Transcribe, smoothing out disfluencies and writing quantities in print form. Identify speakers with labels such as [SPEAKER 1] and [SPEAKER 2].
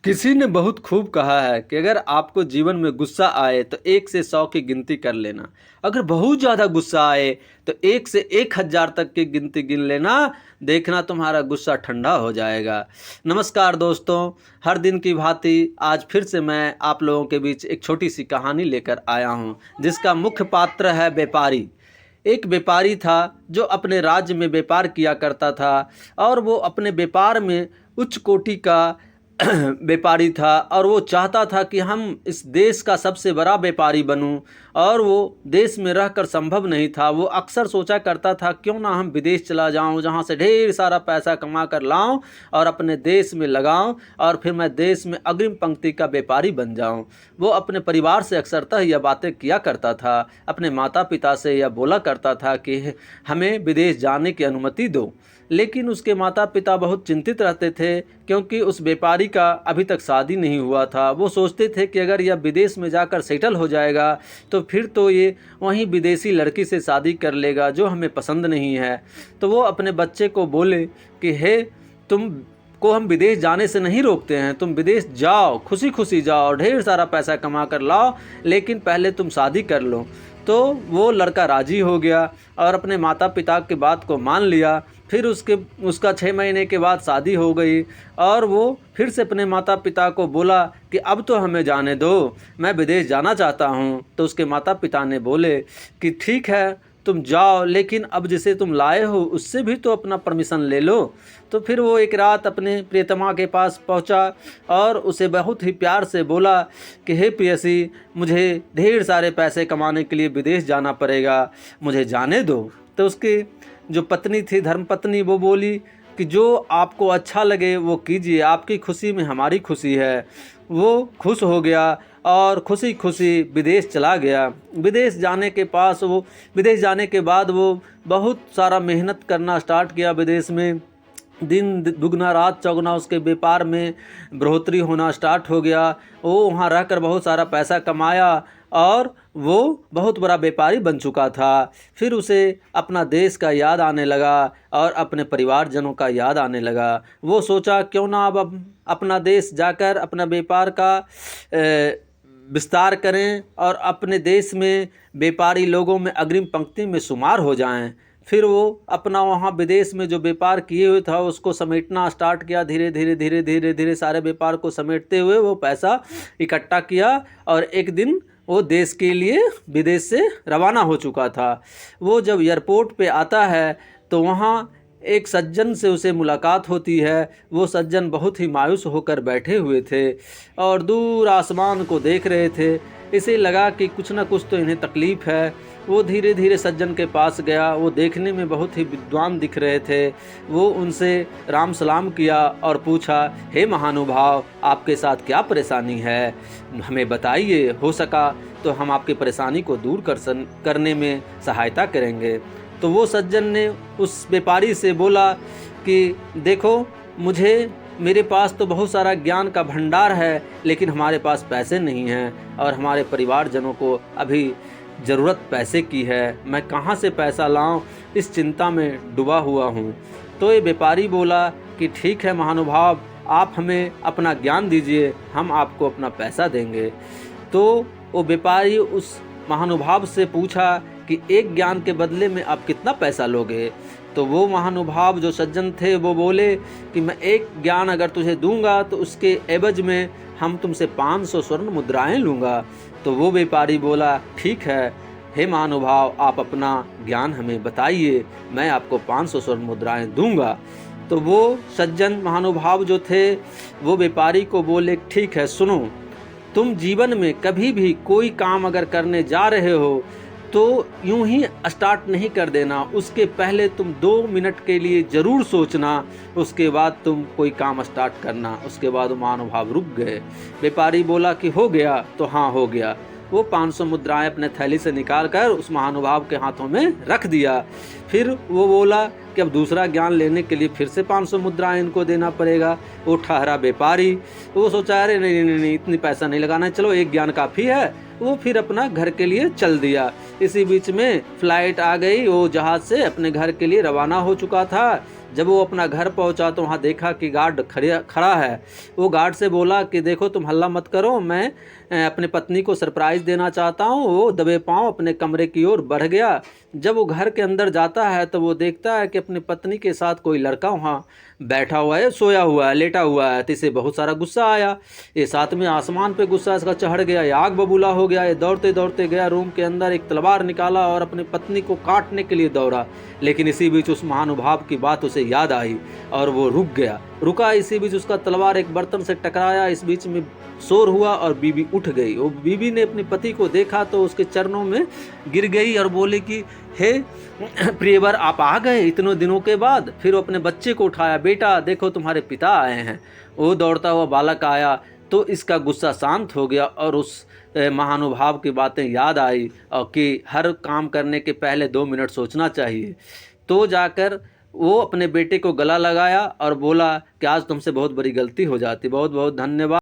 [SPEAKER 1] किसी ने बहुत खूब कहा है कि अगर आपको जीवन में गुस्सा आए तो 1 से 100 की गिनती कर लेना। अगर बहुत ज़्यादा गुस्सा आए तो 1 से 1000 तक की गिनती गिन लेना। देखना तुम्हारा गुस्सा ठंडा हो जाएगा। नमस्कार दोस्तों, हर दिन की भांति आज फिर से मैं आप लोगों के बीच एक छोटी सी कहानी लेकर आया हूँ, जिसका मुख्य पात्र है व्यापारी। एक व्यापारी था जो अपने राज्य में व्यापार किया करता था, और वो अपने व्यापार में उच्च कोटि का व्यापारी था, और वो चाहता था कि हम इस देश का सबसे बड़ा व्यापारी बनूं। और वो देश में रहकर संभव नहीं था। वो अक्सर सोचा करता था क्यों ना हम विदेश चला जाऊं, जहां से ढेर सारा पैसा कमा कर लाऊं और अपने देश में लगाऊं, और फिर मैं देश में अग्रिम पंक्ति का व्यापारी बन जाऊं। वो अपने परिवार से अक्सरतः यह बातें किया करता था। अपने माता पिता से यह बोला करता था कि हमें विदेश जाने की अनुमति दो। लेकिन उसके माता पिता बहुत चिंतित रहते थे, क्योंकि उस व्यापारी का अभी तक शादी नहीं हुआ था। वो सोचते थे कि अगर यह विदेश में जाकर सेटल हो जाएगा तो फिर तो ये वहीं विदेशी लड़की से शादी कर लेगा, जो हमें पसंद नहीं है। तो वो अपने बच्चे को बोले कि हे, तुम को हम विदेश जाने से नहीं रोकते हैं, तुम विदेश जाओ, खुशी खुशी जाओ, ढेर सारा पैसा कमा कर लाओ, लेकिन पहले तुम शादी कर लो। तो वो लड़का राजी हो गया और अपने माता पिता की बात को मान लिया। फिर उसका 6 महीने के बाद शादी हो गई, और वो फिर से अपने माता पिता को बोला कि अब तो हमें जाने दो, मैं विदेश जाना चाहता हूँ। तो उसके माता पिता ने बोले कि ठीक है, तुम जाओ, लेकिन अब जिसे तुम लाए हो उससे भी तो अपना परमिशन ले लो। तो फिर वो एक रात अपने प्रियतमा के पास पहुंचा और उसे बहुत ही प्यार से बोला कि हे प्रियसी, मुझे ढेर सारे पैसे कमाने के लिए विदेश जाना पड़ेगा, मुझे जाने दो। तो उसकी जो पत्नी थी, धर्मपत्नी, वो बोली कि जो आपको अच्छा लगे वो कीजिए, आपकी खुशी में हमारी खुशी है। वो खुश हो गया और खुशी खुशी विदेश चला गया। विदेश जाने के बाद वो बहुत सारा मेहनत करना स्टार्ट किया। विदेश में दिन दुगना रात चौगुना उसके व्यापार में बढ़ोतरी होना स्टार्ट हो गया। वो वहाँ रहकर बहुत सारा पैसा कमाया और वो बहुत बड़ा व्यापारी बन चुका था। फिर उसे अपना देश का याद आने लगा और अपने परिवारजनों का याद आने लगा। वो सोचा क्यों ना अब अपना देश जाकर अपना व्यापार का विस्तार करें और अपने देश में व्यापारी लोगों में अग्रिम पंक्ति में शुमार हो जाएं। फिर वो अपना वहाँ विदेश में जो व्यापार किए हुए था उसको समेटना स्टार्ट किया। धीरे धीरे धीरे धीरे धीरे सारे व्यापार को समेटते हुए वो पैसा इकट्ठा किया, और एक दिन वो देश के लिए विदेश से रवाना हो चुका था। वो जब एयरपोर्ट पे आता है तो वहाँ एक सज्जन से उसे मुलाकात होती है। वो सज्जन बहुत ही मायूस होकर बैठे हुए थे और दूर आसमान को देख रहे थे। इसे लगा कि कुछ न कुछ तो इन्हें तकलीफ़ है। वो धीरे धीरे सज्जन के पास गया। वो देखने में बहुत ही विद्वान दिख रहे थे। वो उनसे राम सलाम किया और पूछा, हे महानुभाव, आपके साथ क्या परेशानी है, हमें बताइए, हो सका तो हम आपकी परेशानी को दूर करने में सहायता करेंगे। तो वो सज्जन ने उस व्यापारी से बोला कि देखो, मेरे पास तो बहुत सारा ज्ञान का भंडार है, लेकिन हमारे पास पैसे नहीं हैं और हमारे परिवारजनों को अभी ज़रूरत पैसे की है। मैं कहाँ से पैसा लाऊं, इस चिंता में डूबा हुआ हूँ। तो ये व्यापारी बोला कि ठीक है महानुभाव, आप हमें अपना ज्ञान दीजिए, हम आपको अपना पैसा देंगे। तो वो व्यापारी उस महानुभाव से पूछा कि एक ज्ञान के बदले में आप कितना पैसा लोगे। तो वो महानुभाव जो सज्जन थे वो बोले कि मैं एक ज्ञान अगर तुझे दूंगा तो उसके एवज में हम तुमसे 500 स्वर्ण मुद्राएं लूँगा। तो वो व्यापारी बोला, ठीक है, हे महानुभाव, आप अपना ज्ञान हमें बताइए, मैं आपको 500 स्वर्ण मुद्राएं दूंगा। तो वो सज्जन महानुभाव जो थे वो व्यापारी को बोले, ठीक है, सुनो, तुम जीवन में कभी भी कोई काम अगर करने जा रहे हो तो यूं ही स्टार्ट नहीं कर देना। उसके पहले तुम 2 मिनट के लिए ज़रूर सोचना, उसके बाद तुम कोई काम स्टार्ट करना। उसके बाद महानुभाव रुक गए। व्यापारी बोला कि हो गया। तो हाँ, हो गया। वो 500 मुद्राएं अपने थैली से निकाल कर उस महानुभाव के हाथों में रख दिया। फिर वो बोला कि अब दूसरा ज्ञान लेने के लिए फिर से 500 मुद्राएं इनको देना पड़ेगा। वो ठहरा व्यापारी। वो सोचा, अरे नहीं नहीं नहीं, इतनी पैसा नहीं लगाना है, चलो एक ज्ञान काफ़ी है। वो फिर अपना घर के लिए चल दिया। इसी बीच में फ्लाइट आ गई। वो जहाज़ से अपने घर के लिए रवाना हो चुका था। जब वो अपना घर पहुंचा तो वहाँ देखा कि गार्ड खड़ा है। वो गार्ड से बोला कि देखो तुम हल्ला मत करो, मैं अपने पत्नी को सरप्राइज़ देना चाहता हूँ। वो दबे पाँव अपने कमरे की ओर बढ़ गया। जब वो घर के अंदर जाता है तो वो देखता है कि अपनी पत्नी के साथ कोई लड़का वहाँ बैठा हुआ है, सोया हुआ है, लेटा हुआ है। तो इसे बहुत सारा गुस्सा आया। ये साथ में आसमान पे गुस्सा इसका चढ़ गया, ये आग बबूला हो गया। ये दौड़ते दौड़ते गया रूम के अंदर, एक तलवार निकाला और अपनी पत्नी को काटने के लिए दौड़ा। लेकिन इसी बीच उस महानुभाव की बात उसे याद आई और वो रुका। इसी बीच उसका तलवार एक बर्तन से टकराया। इस बीच में शोर हुआ और बीबी उठ गई। वो बीबी ने अपने पति को देखा तो उसके चरणों में गिर गई और बोली कि हे प्रियवर, आप आ गए इतने दिनों के बाद। फिर वो अपने बच्चे को उठाया, बेटा देखो तुम्हारे पिता आए हैं। वो दौड़ता हुआ बालक आया तो इसका गुस्सा शांत हो गया और उस महानुभाव की बातें याद आई और कि हर काम करने के पहले 2 मिनट सोचना चाहिए। तो जाकर वो अपने बेटे को गला लगाया और बोला कि आज तुमसे बहुत बड़ी गलती हो जाती। बहुत बहुत धन्यवाद।